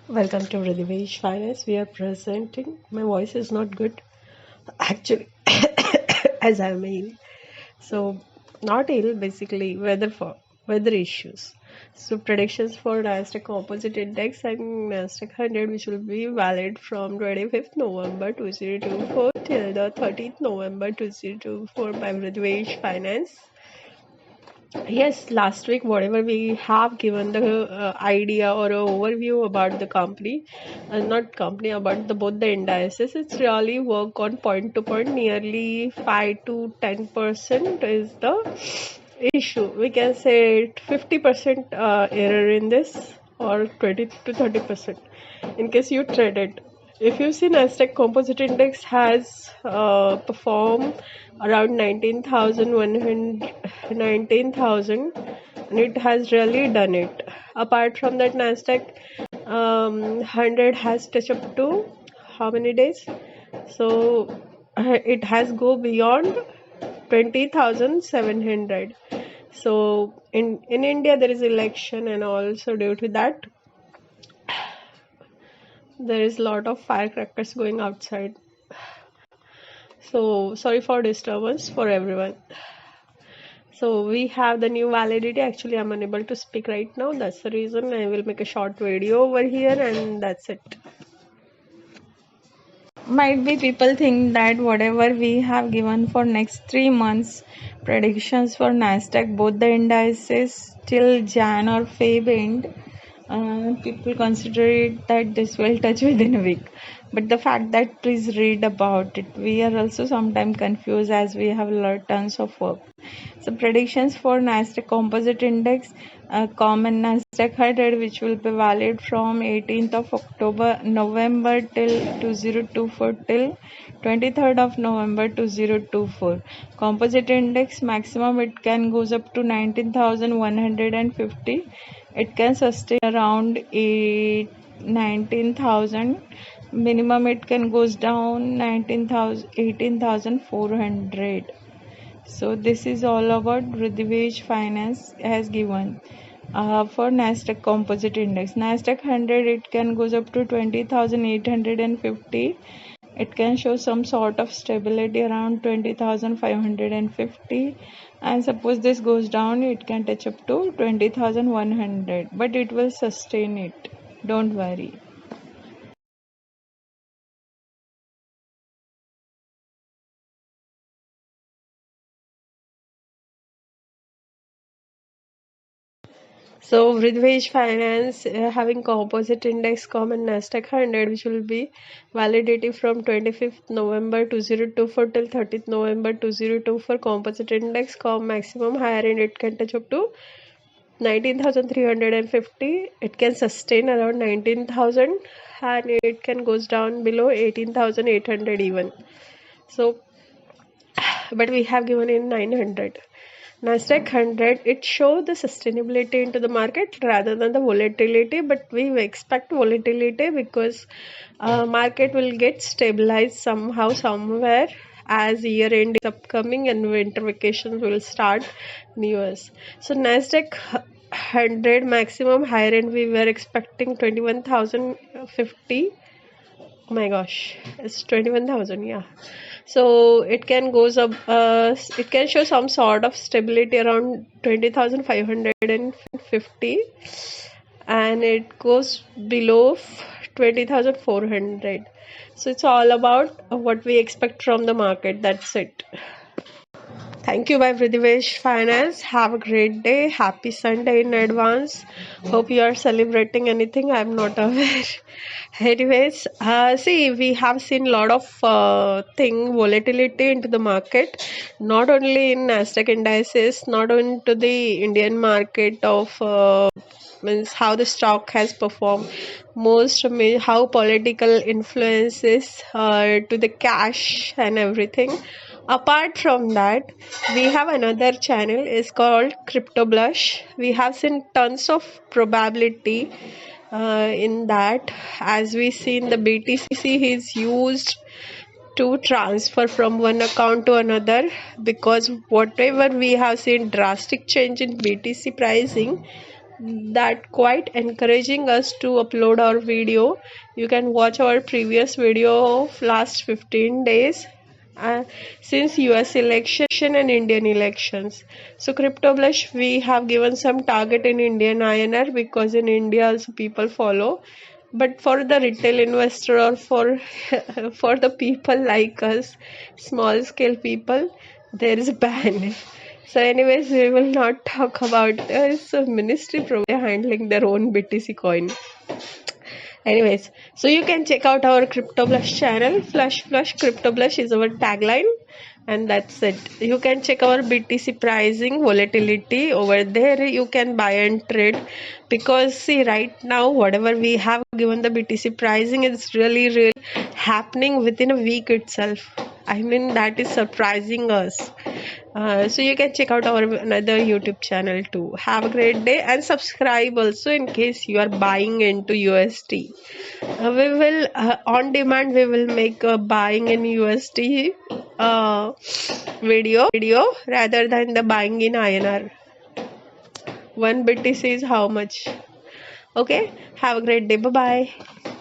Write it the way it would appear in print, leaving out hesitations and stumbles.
Welcome to Radivesh Finance. We are presenting. My voice is not good, actually, as I'm ill. So, not ill, basically, weather issues. So, predictions for Nasdaq Composite Index and Nasdaq 100, which will be valid from 25th November 2024 till the 13th November 2024 by Radivesh Finance. Yes, last week, whatever we have given the idea or a overview about the company, not company, about the both the indices, it's really work on point to point. Nearly 5 to 10% is the issue. We can say 50% error in this, or 20 to 30% in case you trade it. If you see Nasdaq Composite Index has performed around 19,000 and it has really done it. Apart from that, Nasdaq 100 has touched up to how many days? So it has go beyond 20,700. So in India there is election, and also due to that there is a lot of firecrackers going outside. So sorry for disturbance for everyone. So we have the new validity. Actually, I'm unable to speak right now. That's the reason I will make a short video over here, and that's it. Might be people think that whatever we have given for next 3 months predictions for Nasdaq, both the indices till Jan or Feb end, people consider it that this will touch within a week. But the fact that please read about it, we are also sometimes confused as we have lot tons of work. So predictions for Nasdaq Composite Index, common Nasdaq 100, which will be valid from 18th of October, November till 2024 till 23rd of November 2024. Composite Index maximum it can goes up to 19,150. It can sustain around 19,000. Minimum it can goes down 18,400. So this is all about Rudivej Finance has given. For Nasdaq Composite Index, Nasdaq 100 it can goes up to 20,850. It can show some sort of stability around 20,550, and suppose this goes down, it can touch up to 20,100, but it will sustain it. Don't worry. So Rudvej Finance having composite index common Nasdaq 100, which will be validity from 25th November 2024 till 30th November 2024. Composite index maximum higher end it can touch up to 19,350. It can sustain around 19,000, and it can goes down below 18,800 even. So but we have given in 900. Nasdaq 100, it shows the sustainability into the market rather than the volatility, but we expect volatility because market will get stabilized somehow somewhere as year end is upcoming and winter vacations will start in US. So Nasdaq 100 maximum higher end we were expecting 21,050. Oh my gosh, it's 21,000, yeah. So it can goes up, it can show some sort of stability around 20,550, and it goes below 20,400. So it's all about what we expect from the market. That's it. Thank you, by Prithvish Finance. Have a great day. Happy Sunday in advance. Hope you are celebrating anything. I'm not aware. Anyways, see, we have seen a lot of volatility into the market, not only in Nasdaq indices, not only to the Indian market of means how the stock has performed, how political influences to the cash and everything. Apart from that, we have another channel is called Crypto Blush. We have seen tons of probability in that, as we seen the BTC is used to transfer from one account to another, because whatever we have seen drastic change in BTC pricing, that quite encouraging us to upload our video. You can watch our previous video of last 15 days uh, since US election and Indian elections. So CryptoBlush, we have given some target in Indian INR because in India also people follow. But for the retail investor or for for the people like us, small scale people, there is a ban. So, anyways, we will not talk about this. So ministry probably handling their own BTC coin. Anyways, so you can check out our CryptoBlush channel. Flush CryptoBlush is our tagline, and that's it. You can check our BTC pricing volatility over there. You can buy and trade because see right now whatever we have given the BTC pricing is really happening within a week itself. I mean that is surprising us. So you can check out our another YouTube channel too. Have a great day and subscribe also in case you are buying into USD. We will on demand we will make a buying in USD video rather than the buying in INR. One BTC is how much? Okay. Have a great day. Bye bye.